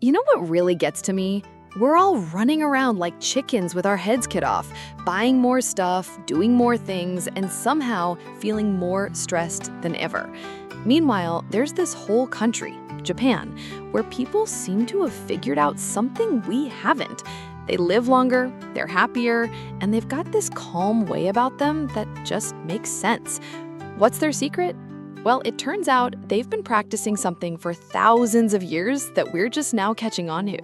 You know what really gets to me? We're all running around like chickens with our heads cut off, buying more stuff, doing more things, and somehow feeling more stressed than ever. Meanwhile, there's this whole country, Japan, where people seem to have figured out something we haven't. They live longer, they're happier, and they've got this calm way about them that just makes sense. What's their secret? Well, it turns out they've been practicing something for thousands of years that we're just now catching on to.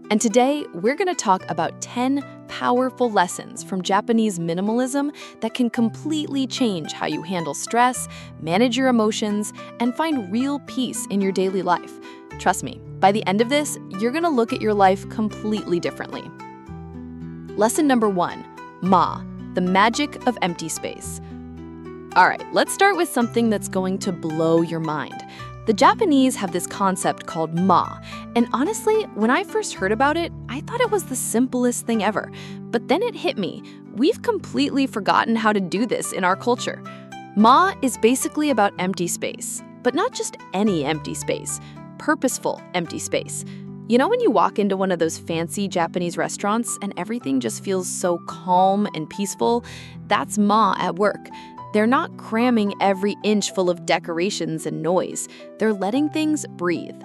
And today, we're going to talk about 10 powerful lessons from Japanese minimalism that can completely change how you handle stress, manage your emotions, and find real peace in your daily life. Trust me, by the end of this, you're going to look at your life completely differently. Lesson number 1, Ma, the magic of empty space. All right, let's start with something that's going to blow your mind. The Japanese have this concept called Ma, and honestly, when I first heard about it, I thought it was the simplest thing ever. But then it hit me. We've completely forgotten how to do this in our culture. Ma is basically about empty space, but not just any empty space, purposeful empty space. You know when you walk into one of those fancy Japanese restaurants and everything just feels so calm and peaceful? That's Ma at work. They're not cramming every inch full of decorations and noise. They're letting things breathe.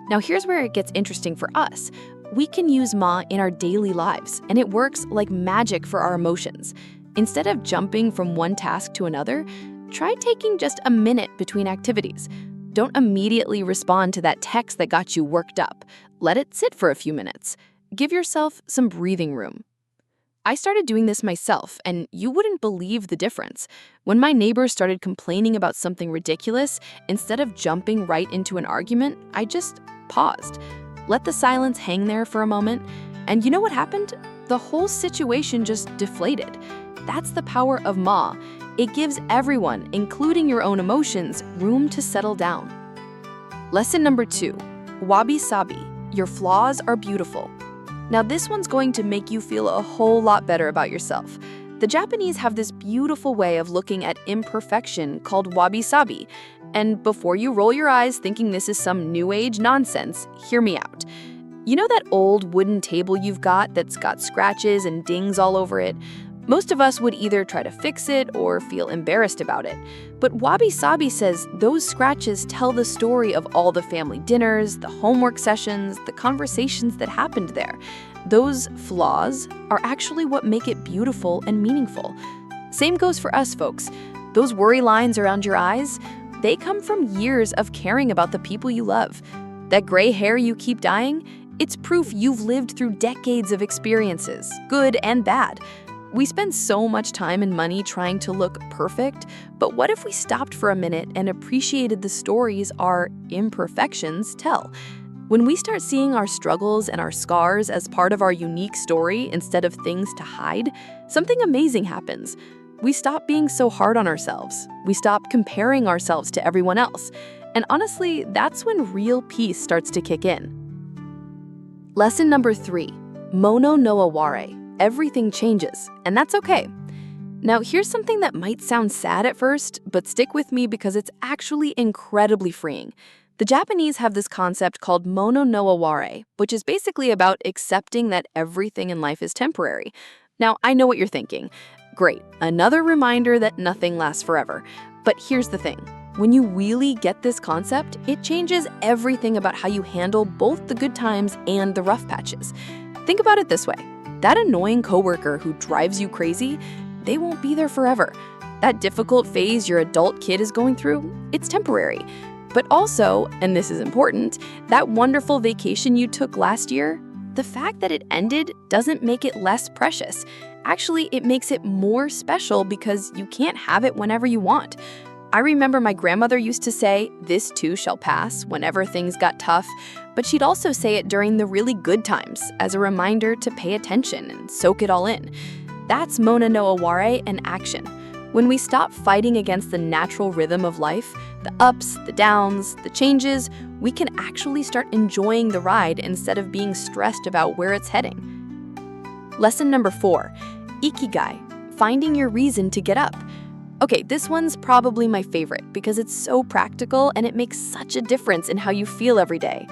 Now here's where it gets interesting for us. We can use Ma in our daily lives, and it works like magic for our emotions. Instead of jumping from one task to another, try taking just a minute between activities. Don't immediately respond to that text that got you worked up. Let it sit for a few minutes. Give yourself some breathing room. I started doing this myself, and you wouldn't believe the difference. When my neighbors started complaining about something ridiculous, instead of jumping right into an argument, I just paused. Let the silence hang there for a moment, and you know what happened? The whole situation just deflated. That's the power of Ma. It gives everyone, including your own emotions, room to settle down. Lesson number 2, Wabi-sabi, your flaws are beautiful. Now this one's going to make you feel a whole lot better about yourself. The Japanese have this beautiful way of looking at imperfection called wabi-sabi. And before you roll your eyes thinking this is some new age nonsense, hear me out. You know that old wooden table you've got that's got scratches and dings all over it? Most of us would either try to fix it or feel embarrassed about it. But Wabi-sabi says those scratches tell the story of all the family dinners, the homework sessions, the conversations that happened there. Those flaws are actually what make it beautiful and meaningful. Same goes for us, folks. Those worry lines around your eyes, they come from years of caring about the people you love. That gray hair you keep dyeing, it's proof you've lived through decades of experiences, good and bad. We spend so much time and money trying to look perfect, but what if we stopped for a minute and appreciated the stories our imperfections tell? When we start seeing our struggles and our scars as part of our unique story instead of things to hide, something amazing happens. We stop being so hard on ourselves. We stop comparing ourselves to everyone else. And honestly, that's when real peace starts to kick in. Lesson number 3, Mono no aware. Everything changes, and that's okay. Now, here's something that might sound sad at first, but stick with me because it's actually incredibly freeing. The Japanese have this concept called mono no aware, which is basically about accepting that everything in life is temporary. Now, I know what you're thinking. Great, another reminder that nothing lasts forever. But here's the thing. When you really get this concept, it changes everything about how you handle both the good times and the rough patches. Think about it this way. That annoying coworker who drives you crazy, they won't be there forever. That difficult phase your adult kid is going through, it's temporary. But also, and this is important, that wonderful vacation you took last year, the fact that it ended doesn't make it less precious. Actually, it makes it more special because you can't have it whenever you want. I remember my grandmother used to say, "This too shall pass," whenever things got tough, but she'd also say it during the really good times as a reminder to pay attention and soak it all in. That's mono no aware in action. When we stop fighting against the natural rhythm of life, the ups, the downs, the changes, we can actually start enjoying the ride instead of being stressed about where it's heading. Lesson number 4, Ikigai, finding your reason to get up. Okay, this one's probably my favorite because it's so practical and it makes such a difference in how you feel every day.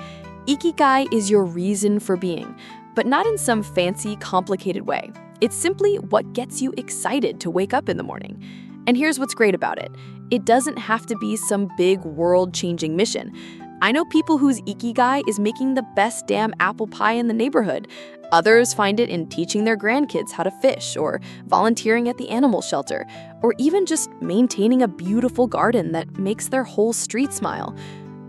Ikigai is your reason for being, but not in some fancy, complicated way. It's simply what gets you excited to wake up in the morning. And here's what's great about it. It doesn't have to be some big world-changing mission. I know people whose Ikigai is making the best damn apple pie in the neighborhood. Others find it in teaching their grandkids how to fish, or volunteering at the animal shelter, or even just maintaining a beautiful garden that makes their whole street smile.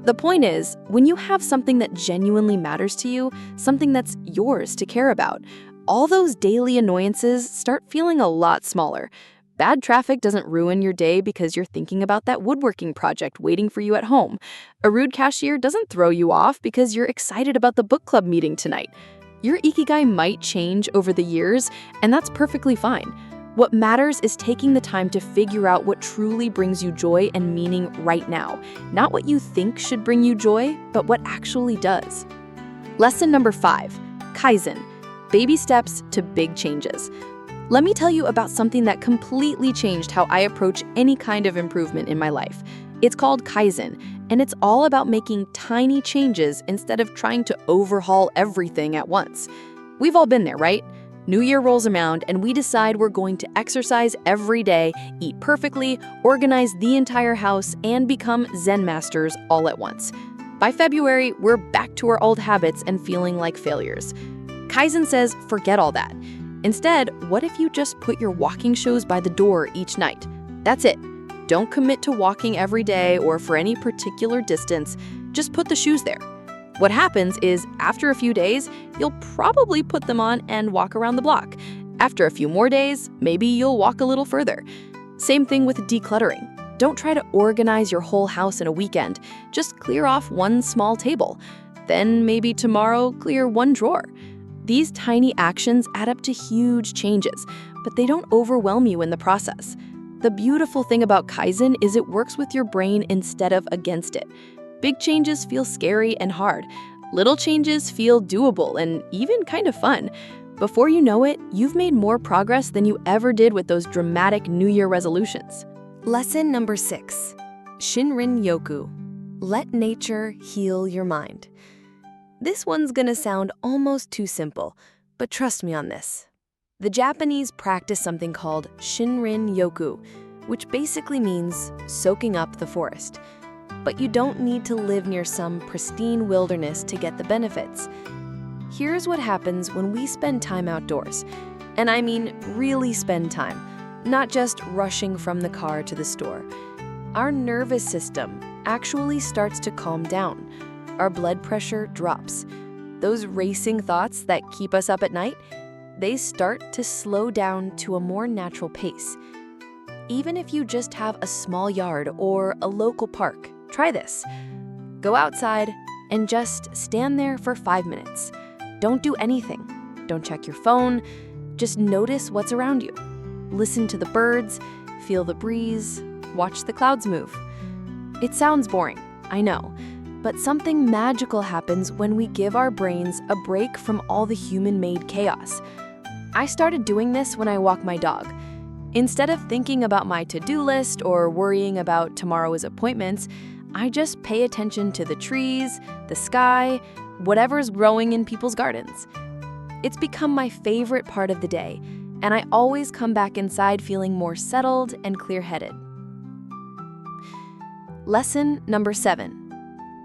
The point is, when you have something that genuinely matters to you, something that's yours to care about, all those daily annoyances start feeling a lot smaller. Bad traffic doesn't ruin your day because you're thinking about that woodworking project waiting for you at home. A rude cashier doesn't throw you off because you're excited about the book club meeting tonight. Your Ikigai might change over the years, and that's perfectly fine. What matters is taking the time to figure out what truly brings you joy and meaning right now. Not what you think should bring you joy, but what actually does. Lesson number 5, Kaizen. Baby steps to big changes. Let me tell you about something that completely changed how I approach any kind of improvement in my life. It's called Kaizen, and it's all about making tiny changes instead of trying to overhaul everything at once. We've all been there, right? New Year rolls around and we decide we're going to exercise every day, eat perfectly, organize the entire house, and become Zen masters all at once. By February, we're back to our old habits and feeling like failures. Kaizen says, forget all that. Instead, what if you just put your walking shoes by the door each night? That's it. Don't commit to walking every day or for any particular distance. Just put the shoes there. What happens is, after a few days, you'll probably put them on and walk around the block. After a few more days, maybe you'll walk a little further. Same thing with decluttering. Don't try to organize your whole house in a weekend. Just clear off one small table. Then maybe tomorrow, clear one drawer. These tiny actions add up to huge changes, but they don't overwhelm you in the process. The beautiful thing about Kaizen is it works with your brain instead of against it. Big changes feel scary and hard. Little changes feel doable and even kind of fun. Before you know it, you've made more progress than you ever did with those dramatic New Year resolutions. Lesson number 6, Shinrin-yoku. Let nature heal your mind. This one's gonna sound almost too simple, but trust me on this. The Japanese practice something called Shinrin-yoku, which basically means soaking up the forest. But you don't need to live near some pristine wilderness to get the benefits. Here's what happens when we spend time outdoors. And I mean really spend time, not just rushing from the car to the store. Our nervous system actually starts to calm down. Our blood pressure drops. Those racing thoughts that keep us up at night, they start to slow down to a more natural pace. Even if you just have a small yard or a local park, try this. Go outside and just stand there for 5 minutes. Don't do anything. Don't check your phone. Just notice what's around you. Listen to the birds, feel the breeze, watch the clouds move. It sounds boring, I know, but something magical happens when we give our brains a break from all the human-made chaos. I started doing this when I walk my dog. Instead of thinking about my to-do list or worrying about tomorrow's appointments, I just pay attention to the trees, the sky, whatever's growing in people's gardens. It's become my favorite part of the day, and I always come back inside feeling more settled and clear-headed. Lesson number 7.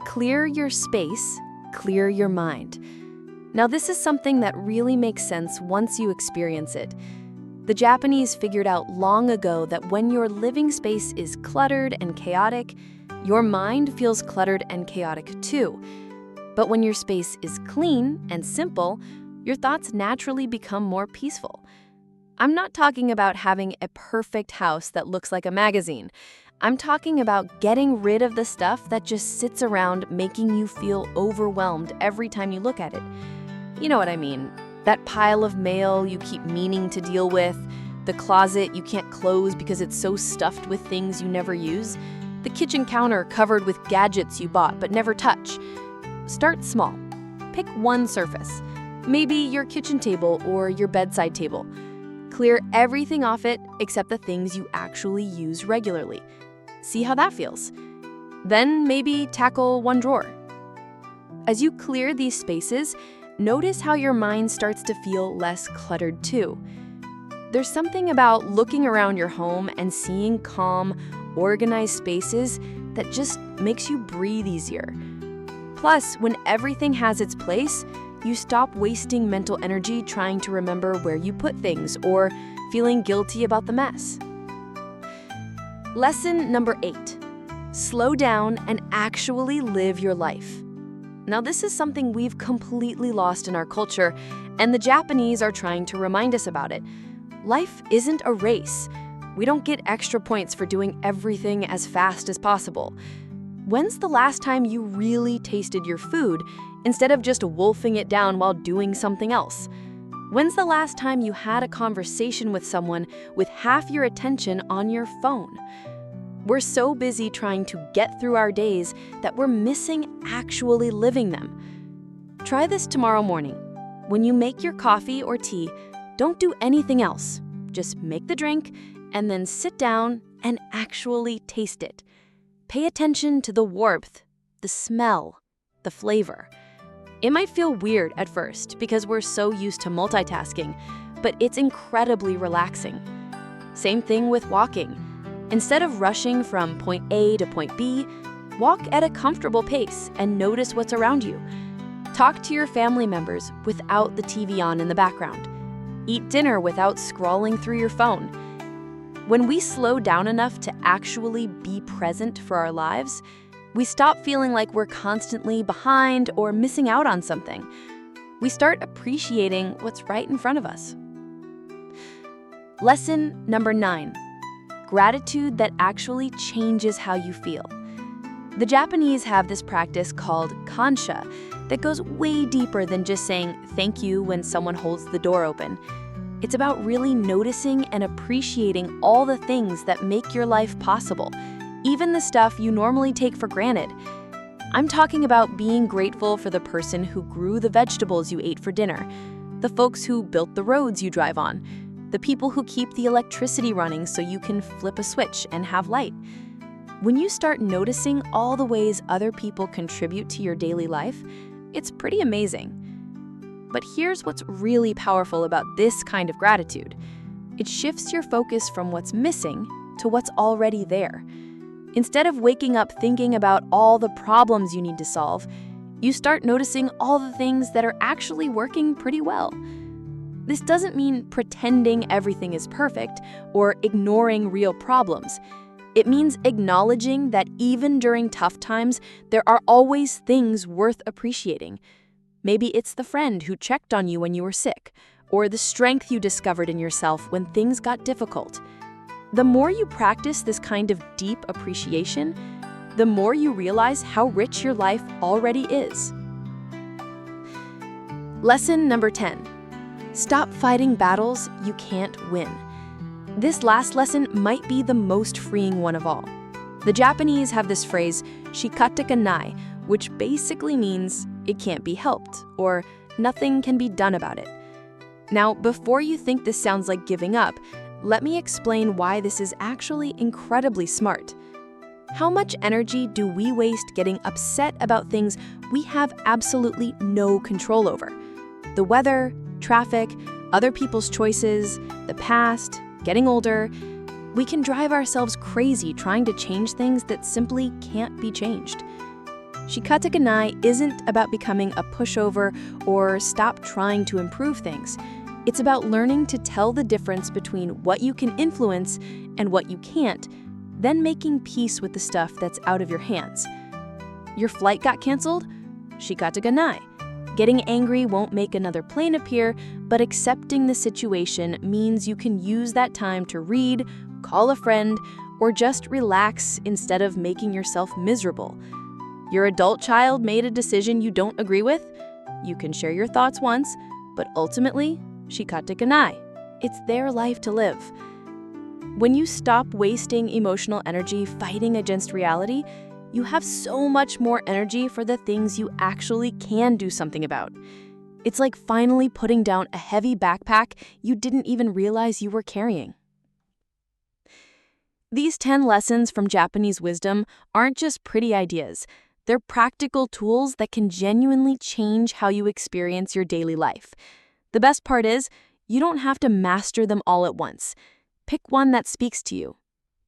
Clear your space, clear your mind. Now this is something that really makes sense once you experience it. The Japanese figured out long ago that when your living space is cluttered and chaotic, your mind feels cluttered and chaotic too. But when your space is clean and simple, your thoughts naturally become more peaceful. I'm not talking about having a perfect house that looks like a magazine. I'm talking about getting rid of the stuff that just sits around making you feel overwhelmed every time you look at it. You know what I mean? That pile of mail you keep meaning to deal with, the closet you can't close because it's so stuffed with things you never use, the kitchen counter covered with gadgets you bought but never touch. Start small. Pick one surface, maybe your kitchen table or your bedside table. Clear everything off it except the things you actually use regularly. See how that feels. Then maybe tackle one drawer. As you clear these spaces, notice how your mind starts to feel less cluttered too. There's something about looking around your home and seeing calm, organized spaces that just makes you breathe easier. Plus, when everything has its place, you stop wasting mental energy trying to remember where you put things or feeling guilty about the mess. Lesson number 8. Slow down and actually live your life. Now, this is something we've completely lost in our culture, and the Japanese are trying to remind us about it. Life isn't a race. We don't get extra points for doing everything as fast as possible. When's the last time you really tasted your food instead of just wolfing it down while doing something else? When's the last time you had a conversation with someone with half your attention on your phone? We're so busy trying to get through our days that we're missing actually living them. Try this tomorrow morning. When you make your coffee or tea, don't do anything else. Just make the drink and then sit down and actually taste it. Pay attention to the warmth, the smell, the flavor. It might feel weird at first because we're so used to multitasking, but it's incredibly relaxing. Same thing with walking. Instead of rushing from point A to point B, walk at a comfortable pace and notice what's around you. Talk to your family members without the TV on in the background. Eat dinner without scrolling through your phone. When we slow down enough to actually be present for our lives, we stop feeling like we're constantly behind or missing out on something. We start appreciating what's right in front of us. Lesson number 9. Gratitude that actually changes how you feel. The Japanese have this practice called kansha that goes way deeper than just saying thank you when someone holds the door open. It's about really noticing and appreciating all the things that make your life possible, even the stuff you normally take for granted. I'm talking about being grateful for the person who grew the vegetables you ate for dinner, the folks who built the roads you drive on, the people who keep the electricity running so you can flip a switch and have light. When you start noticing all the ways other people contribute to your daily life, it's pretty amazing. But here's what's really powerful about this kind of gratitude. It shifts your focus from what's missing to what's already there. Instead of waking up thinking about all the problems you need to solve, you start noticing all the things that are actually working pretty well. This doesn't mean pretending everything is perfect or ignoring real problems. It means acknowledging that even during tough times, there are always things worth appreciating. Maybe it's the friend who checked on you when you were sick, or the strength you discovered in yourself when things got difficult. The more you practice this kind of deep appreciation, the more you realize how rich your life already is. Lesson number 10. Stop fighting battles you can't win. This last lesson might be the most freeing one of all. The Japanese have this phrase, shikattaka nai, which basically means it can't be helped, or nothing can be done about it. Now, before you think this sounds like giving up, let me explain why this is actually incredibly smart. How much energy do we waste getting upset about things we have absolutely no control over? The weather, traffic, other people's choices, the past, getting older. We can drive ourselves crazy trying to change things that simply can't be changed. Shikattaka nai isn't about becoming a pushover or stop trying to improve things. It's about learning to tell the difference between what you can influence and what you can't, then making peace with the stuff that's out of your hands. Your flight got canceled? Shikattaka nai. Getting angry won't make another plane appear, but accepting the situation means you can use that time to read, call a friend, or just relax instead of making yourself miserable. Your adult child made a decision you don't agree with? You can share your thoughts once, but ultimately, shikattaka nai. It's their life to live. When you stop wasting emotional energy fighting against reality, you have so much more energy for the things you actually can do something about. It's like finally putting down a heavy backpack you didn't even realize you were carrying. These 10 lessons from Japanese wisdom aren't just pretty ideas. They're practical tools that can genuinely change how you experience your daily life. The best part is, you don't have to master them all at once. Pick one that speaks to you.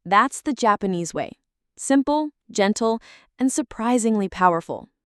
That's the Japanese way. Simple, gentle, and surprisingly powerful.